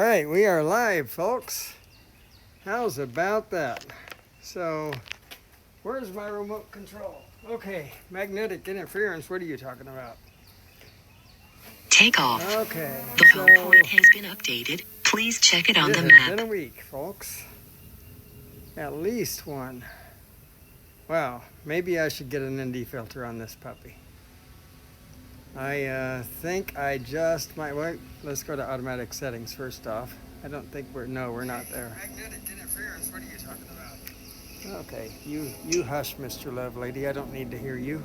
right, we are live, folks. How's about that? So, where's my remote control? Okay, magnetic interference, what are you talking about? Takeoff. Okay, The home point has been updated. Please check it on the it map. has been a week, folks. At least one. Wow, maybe I should get an ND filter on this puppy. I think I just might, wait, let's go to automatic settings first off. I don't think we're not there. Magnetic interference, what are you talking about? Okay, you hush, Mr. Lovelady, I don't need to hear you.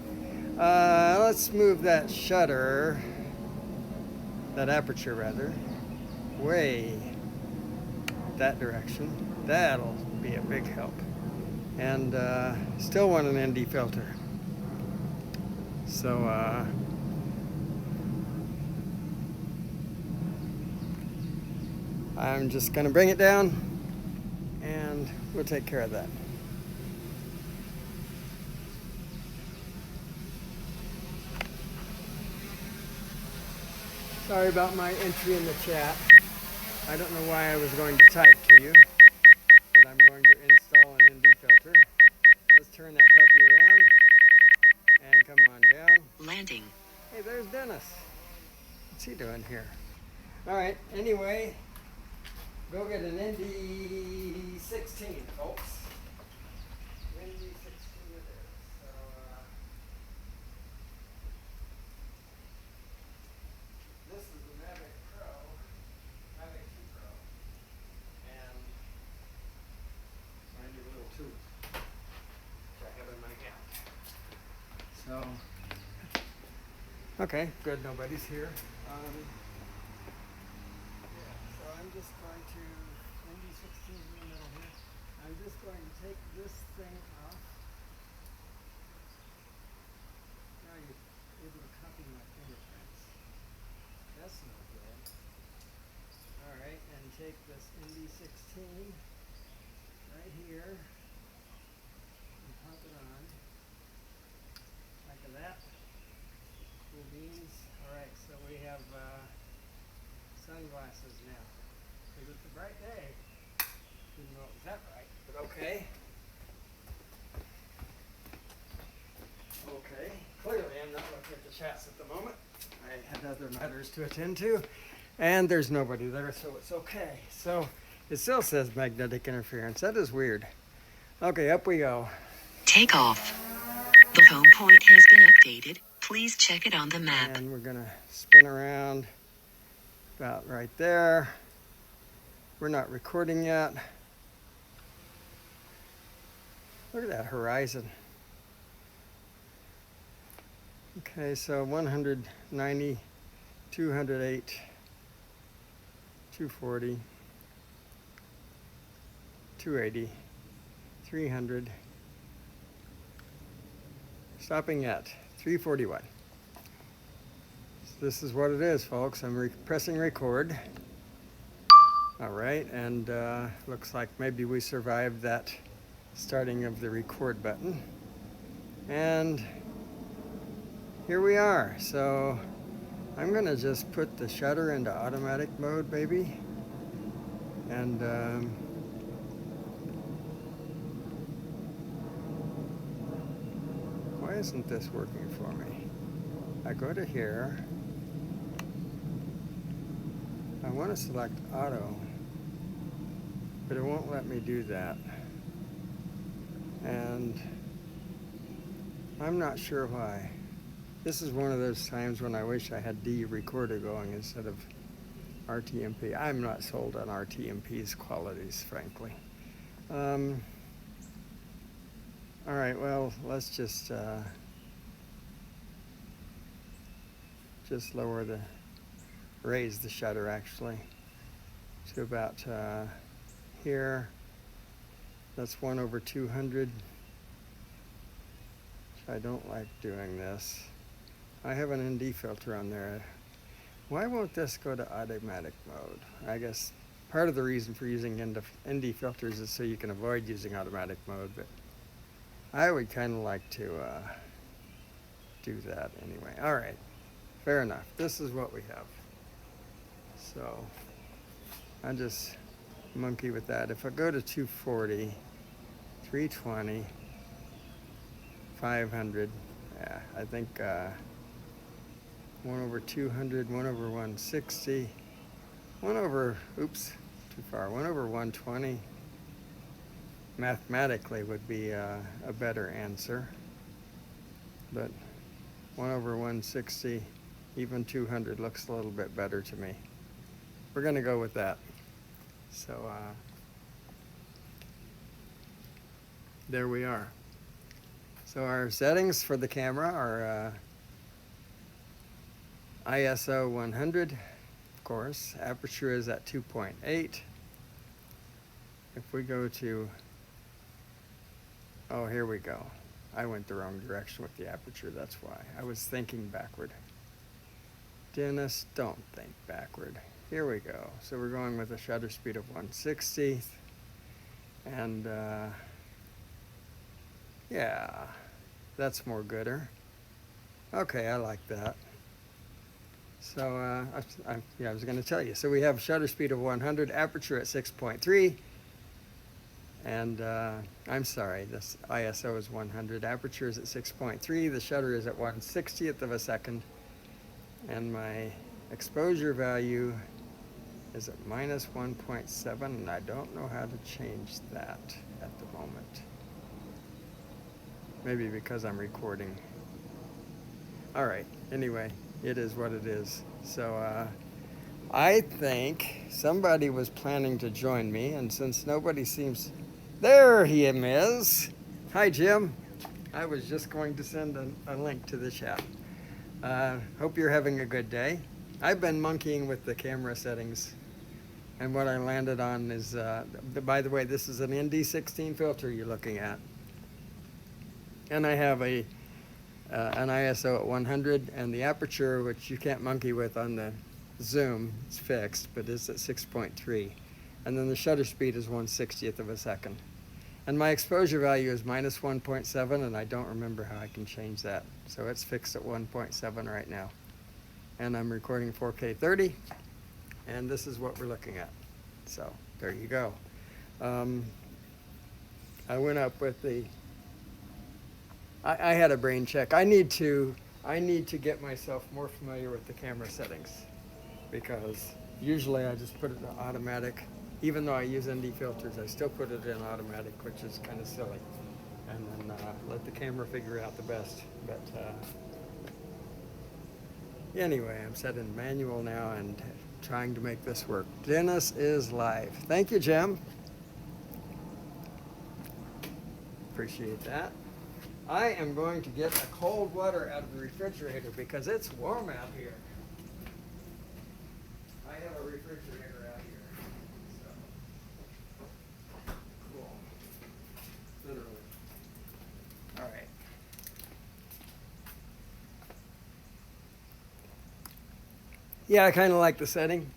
Let's move that shutter, that aperture rather, way that direction. That'll be a big help. And still want an ND filter. So, I'm just going to bring it down and we'll take care of that. Sorry about my entry in the chat. I don't know why I was going to type to you, but I'm going to install an ND filter. Let's turn that puppy around and come on down. Landing. Hey, there's Dennis. What's he doing here? All right, anyway, go get an ND 16, folks. ND 16 it is. So, this is the Mavic Pro, Mavic 2 Pro, and my new little tube, which I have in my hand. So, okay, good, nobody's here. So I'm just going to, ND 16 in the middle here. I'm just going to take this thing off. Now you're able to copy my fingerprints. That's no good. Alright, and take this ND 16 right here and pop it on. Like that. Cool beans. Alright, so we have sunglasses now. Because it's a bright day. Didn't know it was that bright, but okay. Okay. Clearly I'm not looking at the chats at the moment. I had other matters to attend to. And there's nobody there, so it's okay. So it still says magnetic interference. That is weird. Okay, up we go. Takeoff. The home point has been updated. Please check it on the map. And we're gonna spin around about right there. We're not recording yet. Look at that horizon. Okay, so 190, 208, 240, 280, 300. Stopping at 341. So this is what it is, folks. I'm pressing record. All right, and looks like maybe we survived that starting of the record button. And here we are. So I'm gonna just put the shutter into automatic mode, baby. And why isn't this working for me? I go to here. I want to select auto, but it won't let me do that. And I'm not sure why. This is one of those times when I wish I had D recorder going instead of RTMP. I'm not sold on RTMP's qualities, frankly. All right, well, let's just raise the shutter actually to about here. That's 1/200. I don't like doing this. I have an ND filter on there. Why won't this go to automatic mode? I guess part of the reason for using ND filters is so you can avoid using automatic mode, but I would kind of like to do that anyway. All right, fair enough. This is what we have. So I just monkey with that. If I go to 240, 320, 500, yeah, I think 1 over 200, 1 over 160, 1 over, oops, too far, 1 over 120 mathematically would be a better answer. But 1 over 160, even 200 looks a little bit better to me. We're going to go with that. So there we are. So our settings for the camera are ISO 100, of course. Aperture is at 2.8. If we go to, oh, here we go. I went the wrong direction with the aperture, that's why. I was thinking backward. Dennis, don't think backward. Here we go. So we're going with a shutter speed of 1/60. And yeah, that's more gooder. Okay, I like that. So I was going to tell you. So we have shutter speed of 100, aperture at 6.3. And I'm sorry, this ISO is 100, aperture is at 6.3, the shutter is at 1/60th of a second, and my exposure value is at minus 1.7, and I don't know how to change that at the moment. Maybe because I'm recording. All right, anyway, it is what it is. So I think somebody was planning to join me, and since nobody seems... There he is. Hi, Jim. I was just going to send a link to the chat. Hope you're having a good day. I've been monkeying with the camera settings, and what I landed on is, by the way, this is an ND16 filter you're looking at. And I have an ISO at 100, and the aperture, which you can't monkey with on the zoom, it's fixed, but it's at 6.3. And then the shutter speed is 1/60th of a second. And my exposure value is minus 1.7, and I don't remember how I can change that. So it's fixed at 1.7 right now. And I'm recording 4K 30, and this is what we're looking at. So there you go. I went up with the, I had a brain check. I need to get myself more familiar with the camera settings, because usually I just put it in automatic. Even though I use ND filters, I still put it in automatic, which is kind of silly. And then let the camera figure out the best. But anyway, I'm set in manual now and trying to make this work. Dennis is live. Thank you, Jim. Appreciate that. I am going to get a cold water out of the refrigerator because it's warm out here. I have a refrigerator out here. So cool. Literally. All right. Yeah, I kind of like the setting.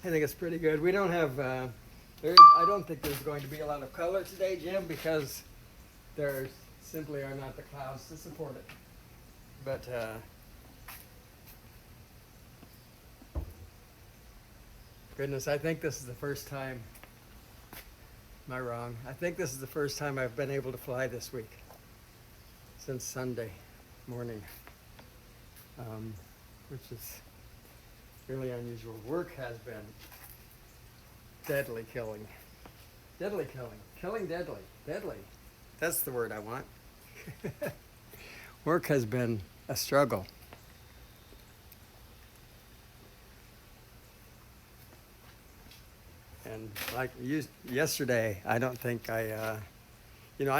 I think it's pretty good. We don't have, I don't think there's going to be a lot of color today, Jim, because there simply are not the clouds to support it. But goodness, I think this is the first time, am I wrong? I think this is the first time I've been able to fly this week, since Sunday morning, which is really unusual. Work has been deadly killing. Deadly killing. Killing deadly. Deadly. That's the word I want. Work has been a struggle. And like yesterday, I don't think I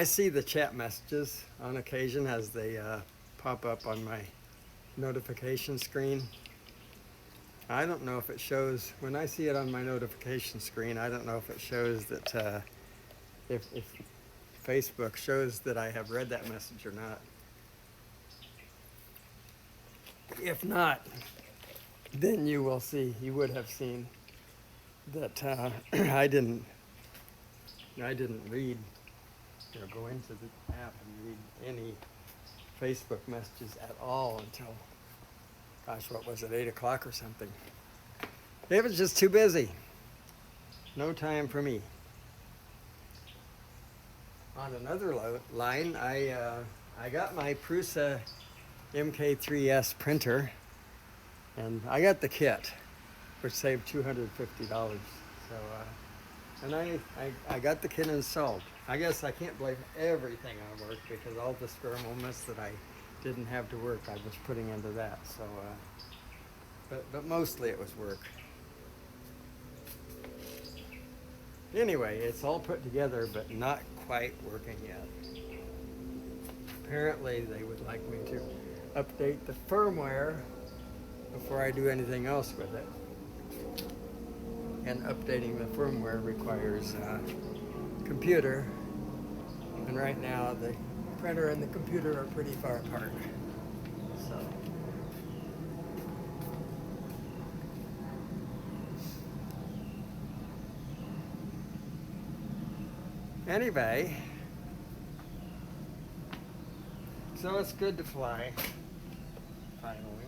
see the chat messages on occasion as they pop up on my notification screen. I don't know if it shows, when I see it on my notification screen, I don't know if it shows that, if Facebook shows that I have read that message or not. If not, then you will see, you would have seen that I didn't read, go into the app and read any Facebook messages at all until, gosh, what was it, 8 o'clock or something. It was just too busy. No time for me. On another line, I got my Prusa MK3S printer, and I got the kit, which saved $250. So, and I got the kit installed. I guess I can't blame everything on work because all the spare moments that I didn't have to work, I was putting into that. So, but mostly it was work. Anyway, it's all put together, but not quite working yet. Apparently, they would like me to update the firmware before I do anything else with it. And updating the firmware requires a computer. And right now, the printer and the computer are pretty far apart. So. Anyway, so it's good to fly, finally.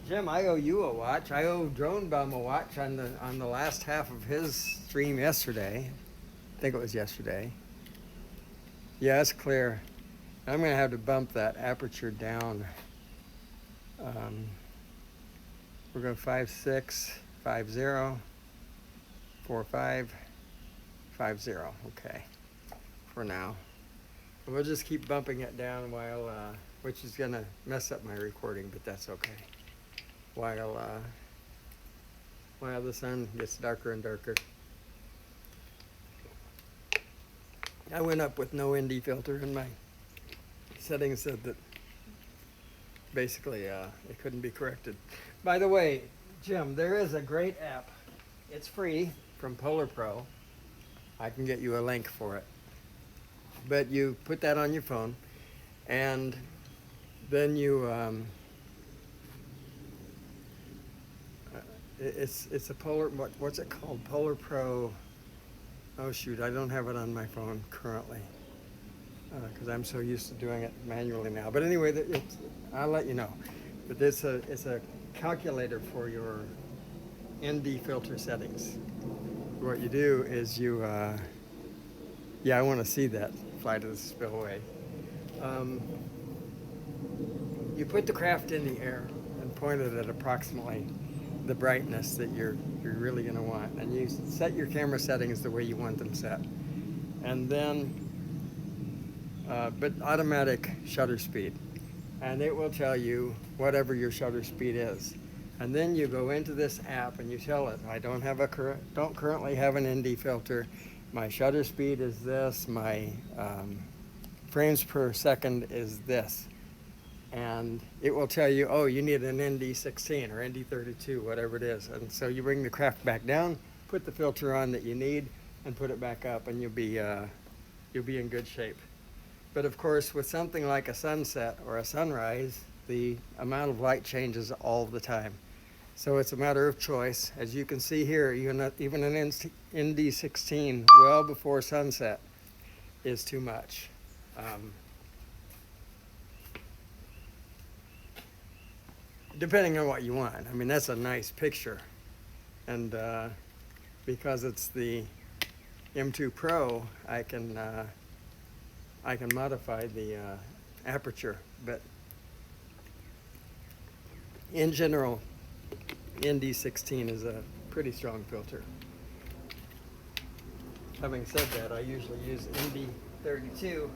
Jim, I owe you a watch. I owe Drone Bum a watch on the last half of his stream yesterday. I think it was yesterday. Yeah, it's clear. I'm going to have to bump that aperture down. We're going 5.6, 5.0, 4.5. 5.0, okay, for now. We'll just keep bumping it down while, which is gonna mess up my recording, but that's okay. While the sun gets darker and darker. I went up with no ND filter, and my settings said that basically it couldn't be corrected. By the way, Jim, there is a great app. It's free from Polar Pro. I can get you a link for it. But you put that on your phone, and then you, it's a Polar, what's it called? Polar Pro, oh shoot, I don't have it on my phone currently, because I'm so used to doing it manually now. But anyway, I'll let you know. But it's a calculator for your ND filter settings. What you do is you, yeah, I want to see that fly to the spillway. You put the craft in the air and point it at approximately the brightness that you're really going to want, and you set your camera settings the way you want them set, and then, but automatic shutter speed, and it will tell you whatever your shutter speed is. And then you go into this app and you tell it, I don't currently have an ND filter. My shutter speed is this. My frames per second is this. And it will tell you, oh, you need an ND16 or ND32, whatever it is. And so you bring the craft back down, put the filter on that you need, and put it back up, and you'll be in good shape. But of course, with something like a sunset or a sunrise, the amount of light changes all the time. So it's a matter of choice. As you can see here, even an ND16 well before sunset is too much. Depending on what you want. I mean, that's a nice picture. And because it's the M2 Pro, I can modify the aperture. But in general, ND16 is a pretty strong filter. Having said that, I usually use ND32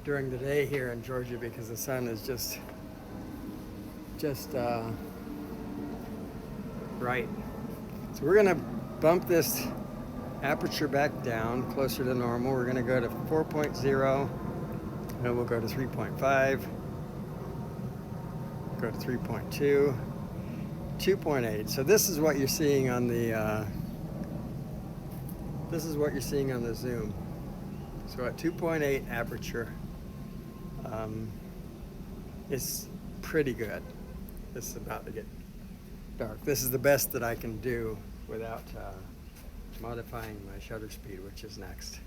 during the day here in Georgia because the sun is just right. So we're gonna bump this aperture back down closer to normal. We're gonna go to 4.0, and we'll go to 3.5, go to 3.2, 2.8. So this is what you're seeing on the zoom. So at 2.8 aperture, it's pretty good. This is about to get dark. This is the best that I can do without modifying my shutter speed, which is next.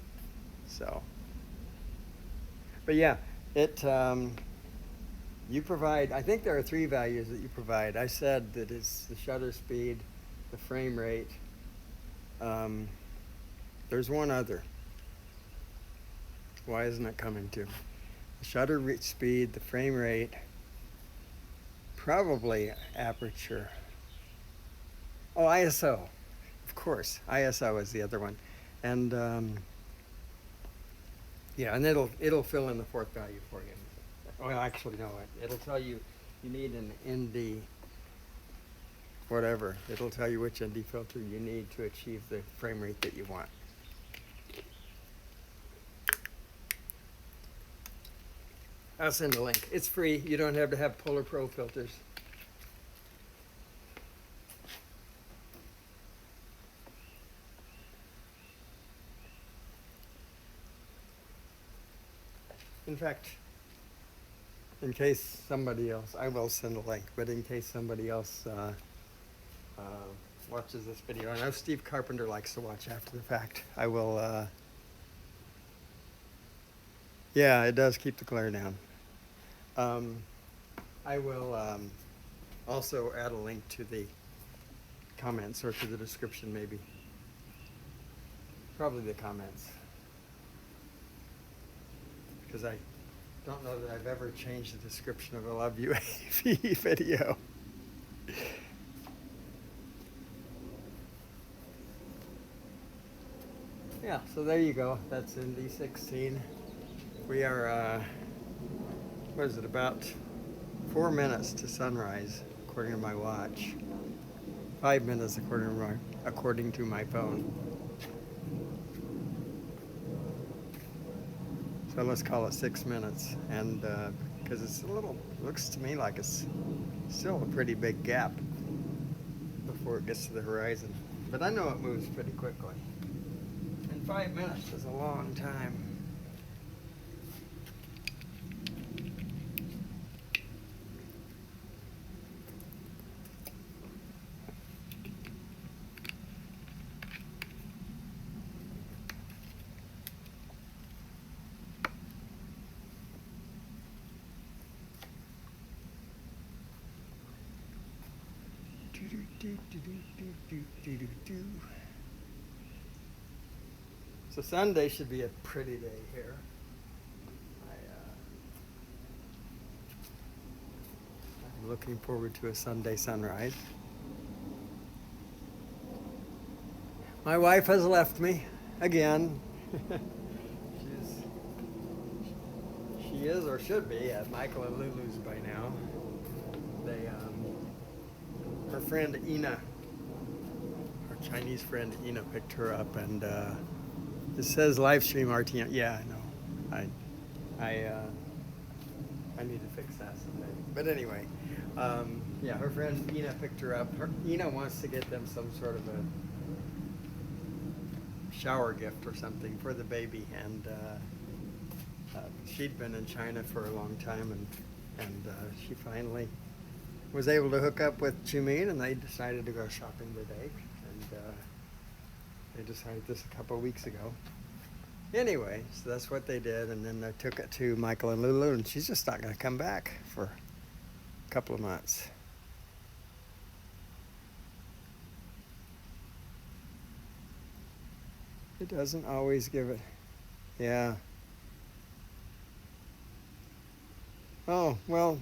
So, but yeah, you provide, I think there are 3 values that you provide. I said that it's the shutter speed, the frame rate, There's one other. Why isn't it coming to? The shutter speed, the frame rate, probably aperture. Oh, ISO. Of course, ISO is the other one. And yeah, and it'll fill in the fourth value for you. Well, actually, no, it'll tell you need an ND, whatever. It'll tell you which ND filter you need to achieve the frame rate that you want. I'll send a link. It's free. You don't have to have Polar Pro filters. In fact, in case somebody else, I will send a link, but in case somebody else watches this video, I know Steve Carpenter likes to watch after the fact, I will, yeah, it does keep the glare down. I will also add a link to the comments or to the description maybe. Probably the comments. Because I don't know that I've ever changed the description of a Love UAV video. Yeah, so there you go. That's in D16. We are, what is it, about 4 minutes to sunrise, according to my watch. 5 minutes according to my phone. So let's call it 6 minutes, and because it's looks to me like it's still a pretty big gap before it gets to the horizon. But I know it moves pretty quickly. And 5 minutes is a long time. So Sunday should be a pretty day here. I'm looking forward to a Sunday sunrise. My wife has left me again. She is or should be at Michael and Lulu's by now. Her friend Ina, her Chinese friend Ina, picked her up, and it says Livestream RTMP. Yeah, I know. I need to fix that someday. But anyway, yeah, her friend Ina picked her up. Ina wants to get them some sort of a shower gift or something for the baby, and she'd been in China for a long time, and she finally was able to hook up with Chumin, and they decided to go shopping today, and they decided this a couple of weeks ago. Anyway, so that's what they did, and then they took it to Michael and Lulu, and she's just not going to come back for a couple of months. It doesn't always give it, yeah. Oh, well,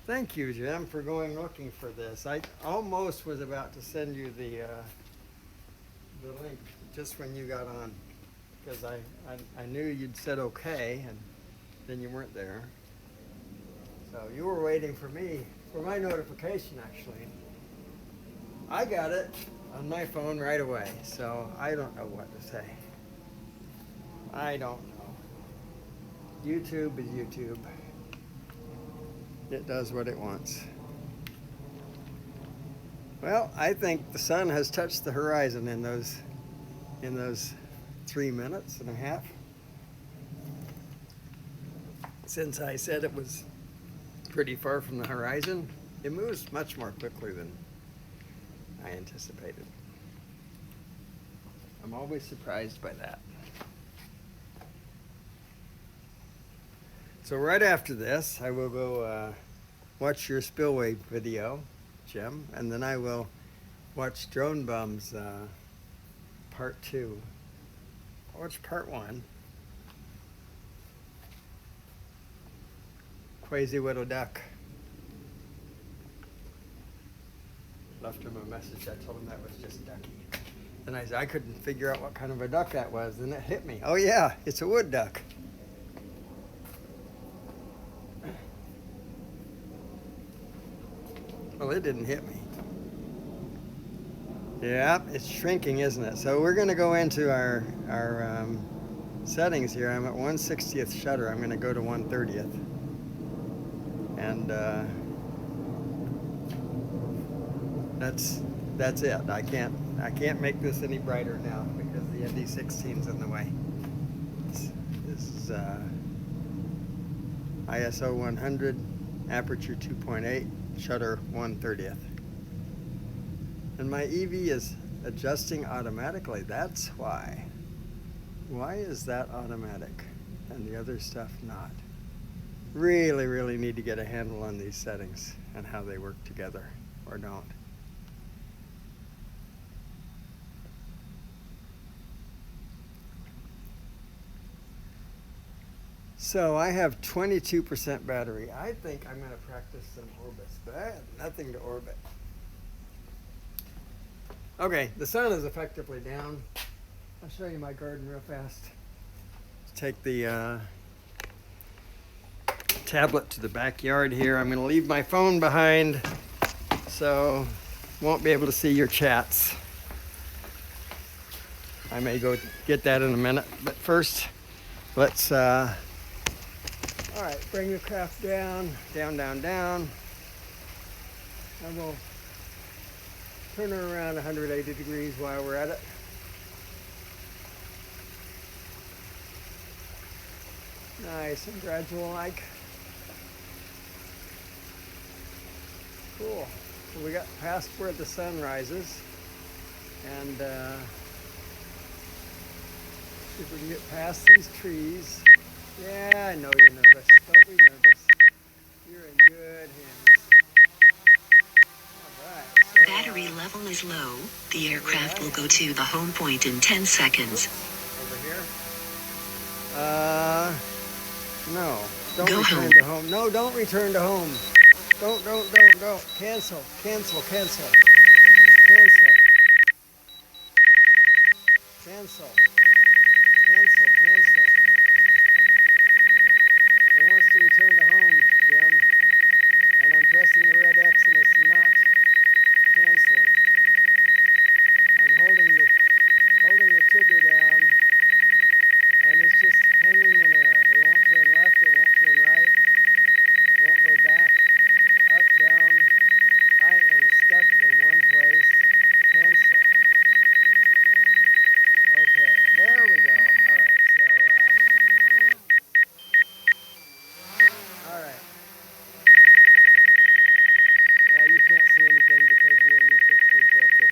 thank you, Jim, for going looking for this. I almost was about to send you the link just when you got on, because I knew you'd said okay, and then you weren't there. So you were waiting for me, for my notification, actually. I got it on my phone right away, so I don't know what to say. I don't know. YouTube is YouTube. It does what it wants. Well, I think the sun has touched the horizon in those 3 minutes and a half. Since I said it was pretty far from the horizon, it moves much more quickly than I anticipated. I'm always surprised by that. So right after this, I will go watch your spillway video, Jim, and then I will watch Drone Bum's part 2. What's part 1? Crazy little duck. Left him a message. I told him that was just ducky. Then I couldn't figure out what kind of a duck that was. Then it hit me. Oh yeah, it's a wood duck. Well, it didn't hit me. Yeah, it's shrinking, isn't it? So we're going to go into our settings here. I'm at 1/60th shutter. I'm going to go to 1/30th. And that's it. I can't make this any brighter now because the ND16's in the way. This is ISO 100, aperture 2.8, shutter 1/30th. And my EV is adjusting automatically. That's why. Why is that automatic and the other stuff not? Really need to get a handle on these settings and how they work together or don't. So I have 22% battery. I think I'm going to practice some orbits, but I have nothing to orbit. Okay, the sun is effectively down. I'll show you my garden real fast. Let's take the tablet to the backyard here. I'm going to leave my phone behind, so won't be able to see your chats. I may go get that in a minute, but first, let's, all right, bring the craft down, down. And we'll turn her around 180 degrees while we're at it. Nice and gradual like. Cool. So we got past where the sun rises, and see if we can get past these trees. Yeah, I know you're nervous. Don't be nervous. You're in good hands. All right. So, Battery level is low. The aircraft will go to the home point in 10 seconds. Over here. No. Don't Go return home. to home. No, don't return to home. Don't. Cancel. It wants to return to home, Jim. And I'm pressing the red X and it's not canceling. I'm holding the trigger down and it's just hanging in air. It won't turn left, it won't turn right, won't go back, up, down. I am stuck in one place. Cancel. Okay, there we go. All right, so, all right. You can't see anything because of the ND16 filter.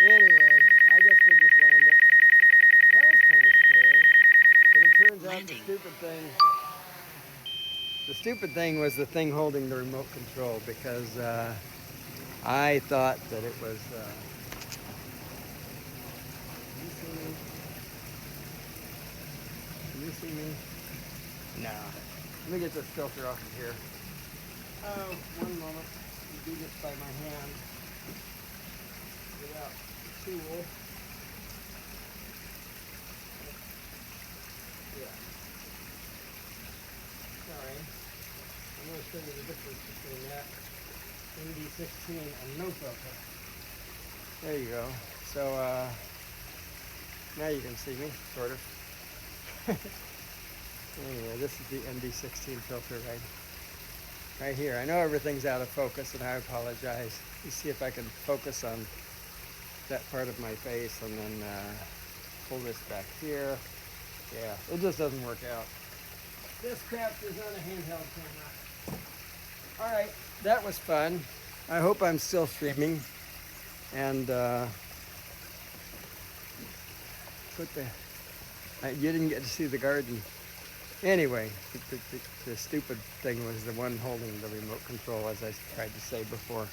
Anyway, I guess we'll just land it. That was kind of scary. But it turns out Landing. the stupid thing was the thing holding the remote control, because I thought that it was, Can you see me? No. Let me get this filter off of here. Oh, one moment. Do this by my hand without the tool. Yeah. Sorry. I'm going to show you the difference between that ND16 and no filter. There you go. So now you can see me, sort of. Anyway, this is the ND16 filter right here. I know everything's out of focus and I apologize. Let's see if I can focus on that part of my face and then pull this back here. Yeah, it just doesn't work out. This crap is on a handheld camera. All right, that was fun. I hope I'm still streaming. And you didn't get to see the garden. Anyway, the stupid thing was the one holding the remote control, as I tried to say before,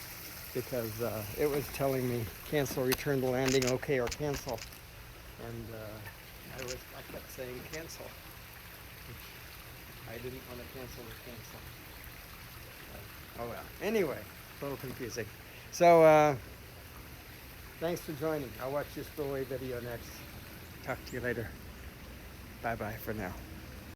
because it was telling me cancel, return to landing, okay, or cancel. And I kept saying cancel. I didn't want to cancel the cancel. Oh well. Anyway, a little confusing. So thanks for joining. I'll watch your spillway video next. Talk to you later. Bye bye for now.